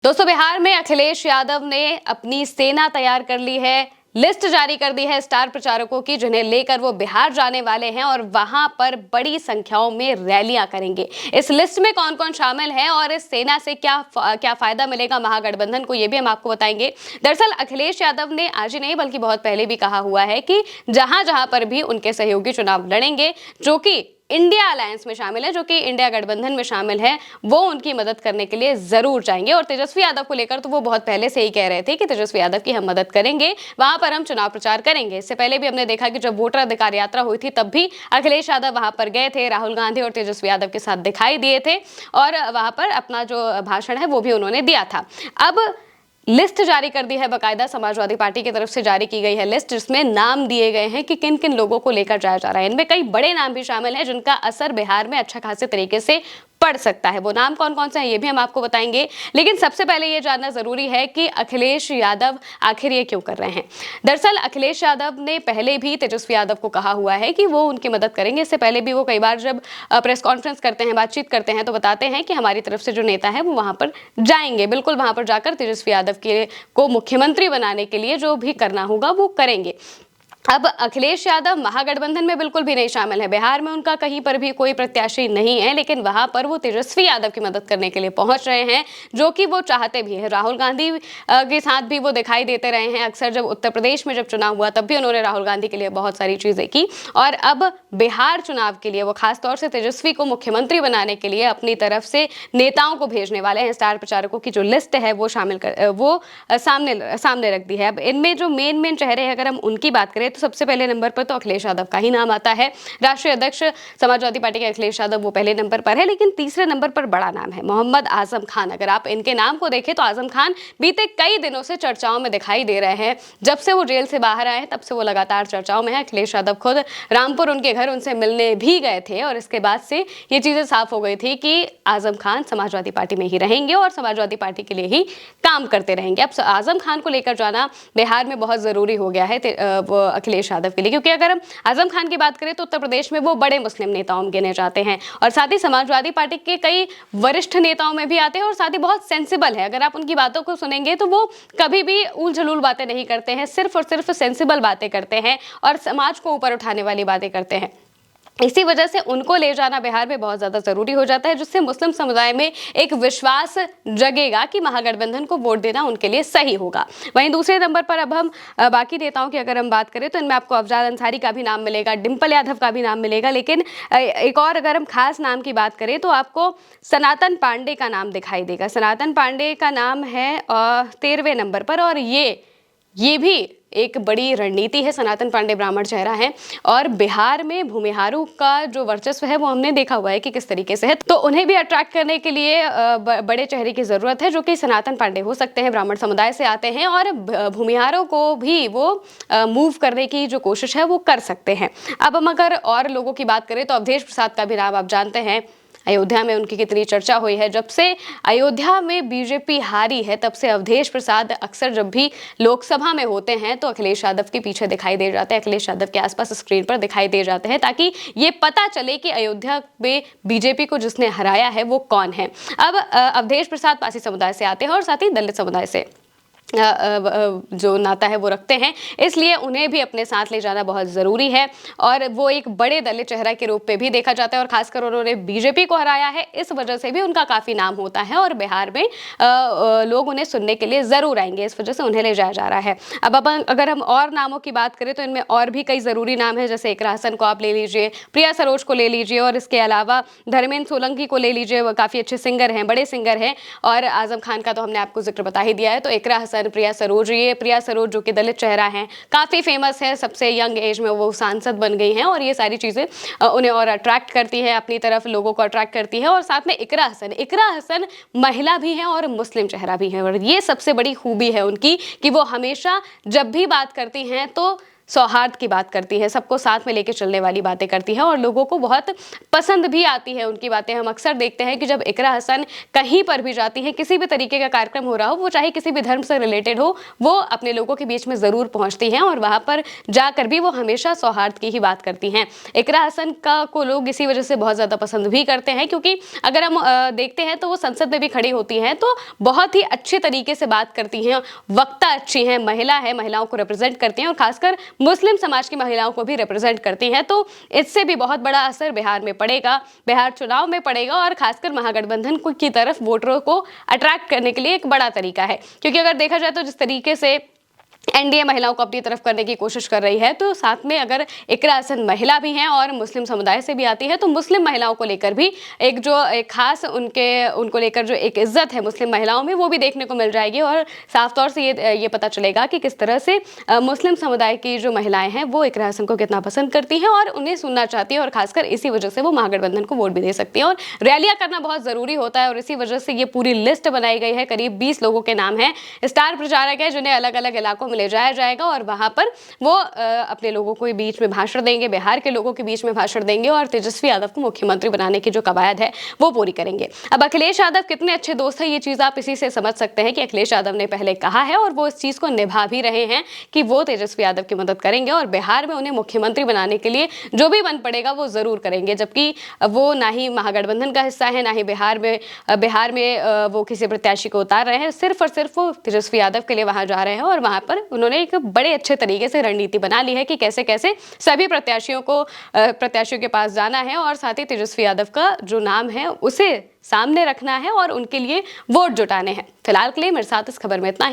दोस्तों, बिहार में अखिलेश यादव ने अपनी सेना तैयार कर ली है। लिस्ट जारी कर दी है स्टार प्रचारकों की, जिन्हें लेकर वो बिहार जाने वाले हैं और वहां पर बड़ी संख्याओं में रैलियां करेंगे। इस लिस्ट में कौन कौन शामिल है और इस सेना से क्या फायदा मिलेगा महागठबंधन को, ये भी हम आपको बताएंगे। दरअसल अखिलेश यादव ने आज ही नहीं बल्कि बहुत पहले भी कहा हुआ है कि जहां जहां पर भी उनके सहयोगी चुनाव लड़ेंगे, जो कि इंडिया अलायंस में शामिल है, जो कि इंडिया गठबंधन में शामिल है, वो उनकी मदद करने के लिए जरूर जाएंगे। और तेजस्वी यादव को लेकर तो वो बहुत पहले से ही कह रहे थे कि तेजस्वी यादव की हम मदद करेंगे, वहां पर हम चुनाव प्रचार करेंगे। इससे पहले भी हमने देखा कि जब वोटर अधिकार यात्रा हुई थी तब भी अखिलेश यादव वहां पर गए थे, राहुल गांधी और तेजस्वी यादव के साथ दिखाई दिए थे और वहां पर अपना जो भाषण है वो भी उन्होंने दिया था। अब लिस्ट जारी कर दी है, बकायदा समाजवादी पार्टी की तरफ से जारी की गई है लिस्ट, जिसमें नाम दिए गए हैं कि किन किन लोगों को लेकर जाया जा रहा है। इनमें कई बड़े नाम भी शामिल हैं जिनका असर बिहार में अच्छा खासे तरीके से पड़ सकता है। वो नाम कौन कौन से हैं ये भी हम आपको बताएंगे, लेकिन सबसे पहले ये जानना जरूरी है कि अखिलेश यादव आखिर ये क्यों कर रहे हैं। दरअसल अखिलेश यादव ने पहले भी तेजस्वी यादव को कहा हुआ है कि वो उनकी मदद करेंगे। इससे पहले भी वो कई बार जब प्रेस कॉन्फ्रेंस करते हैं, बातचीत करते हैं, तो बताते हैं कि हमारी तरफ से जो नेता है वो वहां पर जाएंगे, बिल्कुल वहां पर जाकर तेजस्वी यादव को मुख्यमंत्री बनाने के लिए जो भी करना होगा वो करेंगे। अब अखिलेश यादव महागठबंधन में बिल्कुल भी नहीं शामिल है, बिहार में उनका कहीं पर भी कोई प्रत्याशी नहीं है, लेकिन वहां पर वो तेजस्वी यादव की मदद करने के लिए पहुंच रहे हैं, जो कि वो चाहते भी हैं। राहुल गांधी के साथ भी वो दिखाई देते रहे हैं अक्सर। जब उत्तर प्रदेश में जब चुनाव हुआ तब भी उन्होंने राहुल गांधी के लिए बहुत सारी चीजें की, और अब बिहार चुनाव के लिए वो खासतौर से तेजस्वी को मुख्यमंत्री बनाने के लिए अपनी तरफ से नेताओं को भेजने वाले हैं। स्टार प्रचारकों की जो लिस्ट है वो सामने रख दी है। अब इनमें जो मेन चेहरे हैं, अगर हम उनकी बात करें तो सबसे पहले नंबर पर तो अखिलेश यादव का ही नाम आता है। राष्ट्रीय अध्यक्ष समाजवादी पार्टी के अखिलेश यादव वो पहले नंबर पर है, लेकिन तीसरे नंबर पर बड़ा नाम है मोहम्मद आजम खान। अगर आप इनके नाम को देखें तो आजम खान बीते कई दिनों से चर्चाओं में दिखाई दे रहे हैं। जब से वो जेल से बाहर आए तब से वो लगातार चर्चाओं में है। अखिलेश यादव खुद रामपुर उनके घर उनसे मिलने भी गए थे और इसके बाद से ये चीजें साफ हो गई थी कि आजम खान समाजवादी पार्टी में ही रहेंगे और समाजवादी पार्टी के लिए ही काम करते रहेंगे। अब आजम खान को लेकर जाना बिहार में बहुत जरूरी हो गया है अखिलेश यादव के लिए, क्योंकि अगर हम आजम खान की बात करें तो उत्तर प्रदेश में वो बड़े मुस्लिम नेताओं में गिने जाते हैं और साथ ही समाजवादी पार्टी के कई वरिष्ठ नेताओं में भी आते हैं और साथ ही बहुत सेंसिबल है। अगर आप उनकी बातों को सुनेंगे तो वो कभी भी उल झलूल बातें नहीं करते हैं, सिर्फ और सिर्फ सेंसिबल बातें करते हैं और समाज को ऊपर उठाने वाली बातें करते हैं। इसी वजह से उनको ले जाना बिहार में बहुत ज्यादा जरूरी हो जाता है, जिससे मुस्लिम समुदाय में एक विश्वास जगेगा कि महागठबंधन को वोट देना उनके लिए सही होगा। वहीं दूसरे नंबर पर अब हम बाकी नेताओं की अगर हम बात करें तो इनमें आपको अफजाल अंसारी का भी नाम मिलेगा, डिंपल यादव का भी नाम मिलेगा, लेकिन एक और अगर हम खास नाम की बात करें तो आपको सनातन पांडे का नाम दिखाई देगा। सनातन पांडे का नाम है 13वें नंबर पर और ये भी एक बड़ी रणनीति है। सनातन पांडे ब्राह्मण चेहरा है और बिहार में भूमिहारों का जो वर्चस्व है वो हमने देखा हुआ है कि किस तरीके से है, तो उन्हें भी अट्रैक्ट करने के लिए बड़े चेहरे की जरूरत है, जो कि सनातन पांडे हो सकते हैं, ब्राह्मण समुदाय से आते हैं और भूमिहारों को भी वो मूव करने की जो कोशिश है वो कर सकते हैं। अब हम अगर और लोगों की बात करें तो अवधेश प्रसाद का भी नाम आप जानते हैं। अयोध्या में उनकी कितनी चर्चा हुई है। जब से अयोध्या में बीजेपी हारी है तब से अवधेश प्रसाद अक्सर जब भी लोकसभा में होते हैं तो अखिलेश यादव के पीछे दिखाई दे जाते हैं, अखिलेश यादव के आसपास स्क्रीन पर दिखाई दे जाते हैं, ताकि ये पता चले कि अयोध्या में बीजेपी को जिसने हराया है वो कौन है। अब अवधेश प्रसाद पासी समुदाय से आते हैं और साथ ही दलित समुदाय से जो नाता है वो रखते हैं, इसलिए उन्हें भी अपने साथ ले जाना बहुत ज़रूरी है और वो एक बड़े दलित चेहरा के रूप में भी देखा जाता है और खासकर उन्होंने बीजेपी को हराया है, इस वजह से भी उनका काफ़ी नाम होता है और बिहार में लोग उन्हें सुनने के लिए ज़रूर आएंगे, इस वजह से उन्हें ले जाया जा रहा है। अब अगर हम और नामों की बात करें तो इनमें और भी कई ज़रूरी नाम हैं, जैसे इकरा हसन को आप ले लीजिए, प्रिया सरोज को ले लीजिए और इसके अलावा धर्मेंद्र सोलंकी को ले लीजिए, वो काफ़ी अच्छे सिंगर हैं, बड़े सिंगर हैं, और आजम खान का तो हमने आपको जिक्र बता ही दिया है। तो इकरा हसन, प्रिया सरोज, ये प्रिया सरोज जो कि दलित चेहरा है, काफ़ी फेमस है, सबसे यंग एज में वो सांसद बन गई हैं और ये सारी चीज़ें उन्हें और अट्रैक्ट करती है, अपनी तरफ लोगों को अट्रैक्ट करती है। और साथ में इकरा हसन महिला भी हैं और मुस्लिम चेहरा भी है और ये सबसे बड़ी खूबी है उनकी कि वो हमेशा जब भी बात करती हैं तो सौहार्द की बात करती है, सबको साथ में लेके चलने वाली बातें करती है और लोगों को बहुत पसंद भी आती है उनकी बातें। हम अक्सर देखते हैं कि जब इकरा हसन कहीं पर भी जाती हैं, किसी भी तरीके का कार्यक्रम हो रहा हो, वो चाहे किसी भी धर्म से रिलेटेड हो, वो अपने लोगों के बीच में ज़रूर पहुंचती हैं और वहाँ पर जाकर भी वो हमेशा सौहार्द की ही बात करती हैं। इकरा हसन को लोग इसी वजह से बहुत ज़्यादा पसंद भी करते हैं, क्योंकि अगर हम देखते हैं तो वो संसद में भी खड़ी होती हैं तो बहुत ही अच्छे तरीके से बात करती हैं, वक्ता अच्छी हैं, महिला है, महिलाओं को रिप्रेजेंट करती हैं और खासकर मुस्लिम समाज की महिलाओं को भी रिप्रेजेंट करती हैं। तो इससे भी बहुत बड़ा असर बिहार में पड़ेगा, बिहार चुनाव में पड़ेगा और खासकर महागठबंधन की तरफ वोटरों को अट्रैक्ट करने के लिए एक बड़ा तरीका है। क्योंकि अगर देखा जाए तो जिस तरीके से एनडीए महिलाओं को अपनी तरफ करने की कोशिश कर रही है, तो साथ में अगर इकरा हसन महिला भी हैं और मुस्लिम समुदाय से भी आती है, तो मुस्लिम महिलाओं को लेकर भी एक खास उनको लेकर जो एक इज्जत है मुस्लिम महिलाओं में, वो भी देखने को मिल जाएगी और साफ तौर से ये पता चलेगा कि किस तरह से मुस्लिम समुदाय की जो महिलाएं हैं वो इकरा हसन को कितना पसंद करती हैं और उन्हें सुनना चाहती है और खासकर इसी वजह से वो महागठबंधन को वोट भी दे सकती है। और रैलियां करना बहुत जरूरी होता है और इसी वजह से ये पूरी लिस्ट बनाई गई है। करीब 20 लोगों के नाम है, स्टार प्रचारक है, जिन्हें अलग अलग इलाकों में ले जाया जाएगा और वहां पर वो अपने लोगों को बीच में भाषण देंगे, बिहार के लोगों के बीच में भाषण देंगे और तेजस्वी यादव को मुख्यमंत्री बनाने की जो कवायद है वो पूरी करेंगे। अब अखिलेश यादव कितने अच्छे दोस्त हैं, ये चीज आप इसी से समझ सकते हैं कि अखिलेश यादव ने पहले कहा है और वो इस चीज को निभा भी रहे हैं कि वो तेजस्वी यादव की मदद करेंगे और बिहार में उन्हें मुख्यमंत्री बनाने के लिए जो भी बन पड़ेगा वो जरूर करेंगे। जबकि वो ना ही महागठबंधन का हिस्सा है, ना ही बिहार में वो किसी प्रत्याशी को उतार रहे हैं, सिर्फ और सिर्फ वो तेजस्वी यादव के लिए वहां जा रहे हैं और वहां पर उन्होंने एक बड़े अच्छे तरीके से रणनीति बना ली है कि कैसे कैसे सभी प्रत्याशियों के पास जाना है और साथ ही तेजस्वी यादव का जो नाम है उसे सामने रखना है और उनके लिए वोट जुटाने हैं। फिलहाल के लिए मेरे साथ इस खबर में इतना ही।